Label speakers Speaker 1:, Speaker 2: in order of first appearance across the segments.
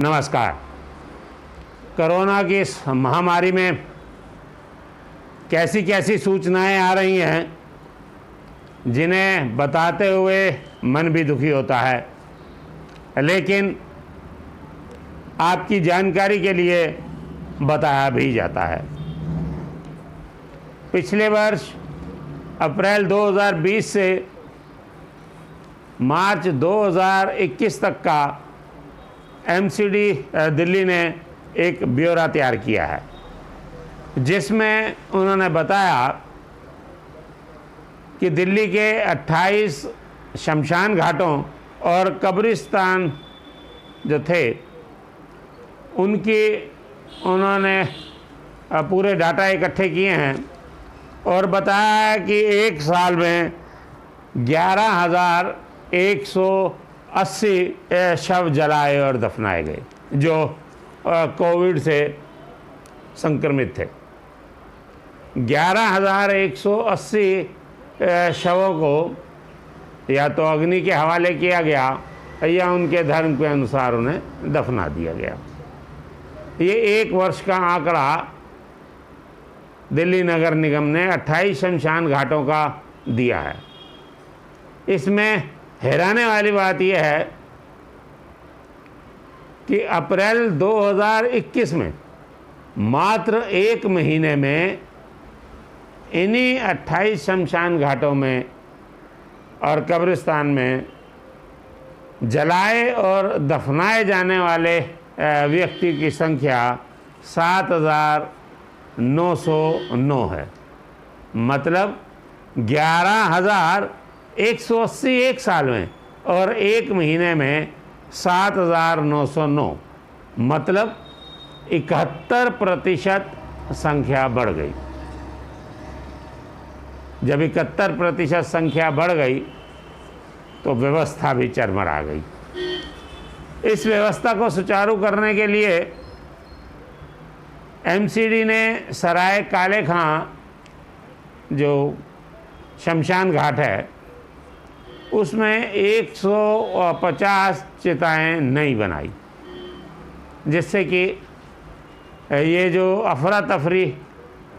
Speaker 1: नमस्कार। कोरोना की इस महामारी में कैसी कैसी सूचनाएं आ रही हैं जिन्हें बताते हुए मन भी दुखी होता है, लेकिन आपकी जानकारी के लिए बताया भी जाता है। पिछले वर्ष अप्रैल 2020 से मार्च 2021 तक का एमसीडी दिल्ली ने एक ब्यौरा तैयार किया है, जिसमें उन्होंने बताया कि दिल्ली के 28 शमशान घाटों और कब्रिस्तान जो थे उन्होंने पूरे डाटा इकट्ठे किए हैं और बताया कि एक साल में 11,180 शव जलाए और दफनाए गए जो कोविड से संक्रमित थे। 11,180 शवों को या तो अग्नि के हवाले किया गया या उनके धर्म के अनुसार उन्हें दफना दिया गया। ये एक वर्ष का आंकड़ा दिल्ली नगर निगम ने 28 शमशान घाटों का दिया है। इसमें हैरानी वाली बात यह है कि अप्रैल 2021 में मात्र एक महीने में इन्हीं 28 शमशान घाटों में और कब्रिस्तान में जलाए और दफनाए जाने वाले व्यक्ति की संख्या 7,909 है। मतलब 11,180 एक साल में और एक महीने में 7,909, मतलब 71% संख्या बढ़ गई। जब 71% संख्या बढ़ गई तो व्यवस्था भी चरमरा गई। इस व्यवस्था को सुचारू करने के लिए एमसीडी ने सराय काले खां जो शमशान घाट है उसमें 150 चिताएं नई बनाई, जिससे कि ये जो अफरा तफरी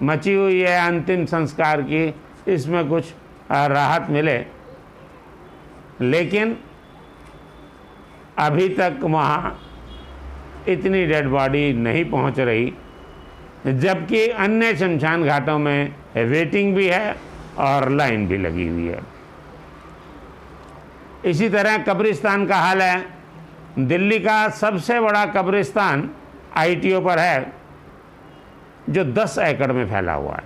Speaker 1: मची हुई है अंतिम संस्कार की, इसमें कुछ राहत मिले। लेकिन अभी तक वहाँ इतनी डेड बॉडी नहीं पहुँच रही, जबकि अन्य शमशान घाटों में वेटिंग भी है और लाइन भी लगी हुई है। इसी तरह कब्रिस्तान का हाल है। दिल्ली का सबसे बड़ा कब्रिस्तान आईटीओ पर है, जो 10 एकड़ में फैला हुआ है।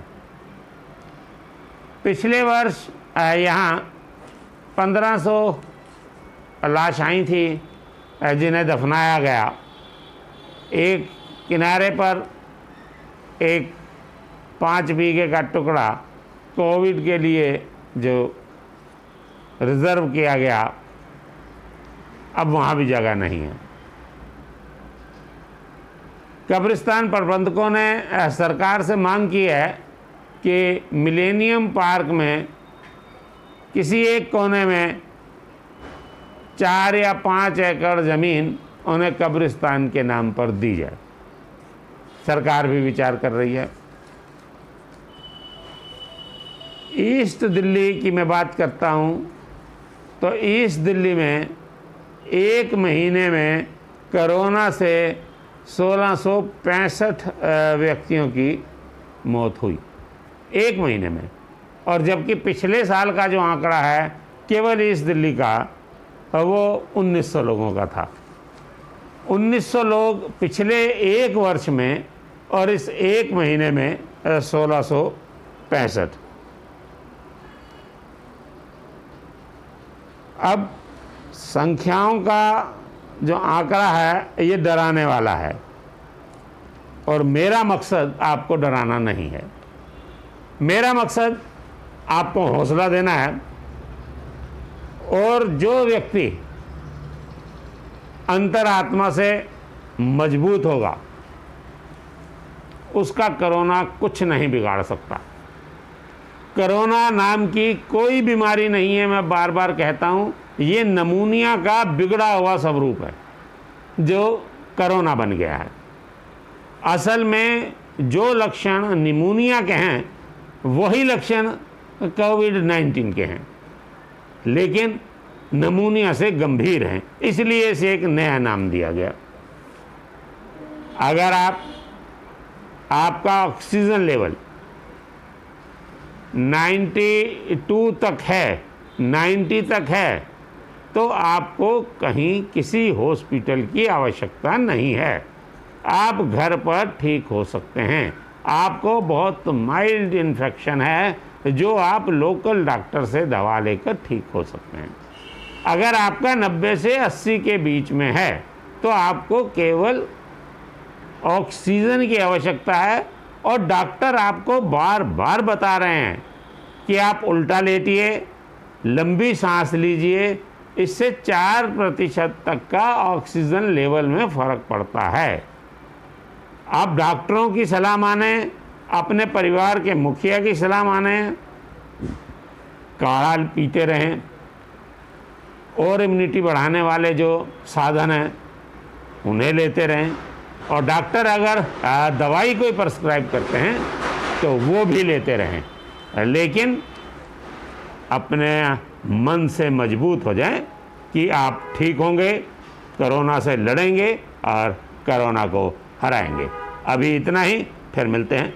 Speaker 1: पिछले वर्ष यहाँ 1500 लाश आई थी जिन्हें दफनाया गया। एक किनारे पर एक 5 बीघे का टुकड़ा कोविड के लिए जो रिजर्व किया गया, अब वहाँ भी जगह नहीं है। कब्रिस्तान प्रबंधकों ने सरकार से मांग की है कि मिलेनियम पार्क में किसी एक कोने में 4 या 5 एकड़ ज़मीन उन्हें कब्रिस्तान के नाम पर दी जाए। सरकार भी विचार कर रही है। ईस्ट दिल्ली की मैं बात करता हूँ तो ईस्ट दिल्ली में एक महीने में कोरोना से 1665 व्यक्तियों की मौत हुई एक महीने में, और जबकि पिछले साल का जो आंकड़ा है केवल ईस्ट दिल्ली का वो 1900 लोगों का था। 1900 लोग पिछले एक वर्ष में और इस एक महीने में 1665। अब संख्याओं का जो आंकड़ा है ये डराने वाला है, और मेरा मकसद आपको डराना नहीं है। मेरा मकसद आपको हौसला देना है, और जो व्यक्ति अंतरात्मा से मजबूत होगा उसका कोरोना कुछ नहीं बिगाड़ सकता। कोरोना नाम की कोई बीमारी नहीं है। मैं बार बार कहता हूँ, ये नमूनिया का बिगड़ा हुआ स्वरूप है जो कोरोना बन गया है। असल में जो लक्षण निमोनिया के हैं वही लक्षण कोविड-19 के हैं, लेकिन निमोनिया से गंभीर हैं, इसलिए इसे एक नया नाम दिया गया। अगर आपका ऑक्सीजन लेवल 92 तक है, 90 तक है, तो आपको कहीं किसी हॉस्पिटल की आवश्यकता नहीं है। आप घर पर ठीक हो सकते हैं। आपको बहुत माइल्ड इन्फेक्शन है जो आप लोकल डॉक्टर से दवा लेकर ठीक हो सकते हैं। अगर आपका 90 से 80 के बीच में है तो आपको केवल ऑक्सीजन की आवश्यकता है, और डॉक्टर आपको बार बार बता रहे हैं कि आप उल्टा लेटिए, लंबी सांस लीजिए, इससे 4% तक का ऑक्सीजन लेवल में फ़र्क पड़ता है। आप डॉक्टरों की सलाह माने, अपने परिवार के मुखिया की सलाह माने, काढ़ा पीते रहें, और इम्यूनिटी बढ़ाने वाले जो साधन हैं उन्हें लेते रहें, और डॉक्टर अगर दवाई कोई प्रिस्क्राइब करते हैं तो वो भी लेते रहें, लेकिन अपने मन से मजबूत हो जाएं कि आप ठीक होंगे, कोरोना से लड़ेंगे और कोरोना को हराएंगे। अभी इतना ही, फिर मिलते हैं।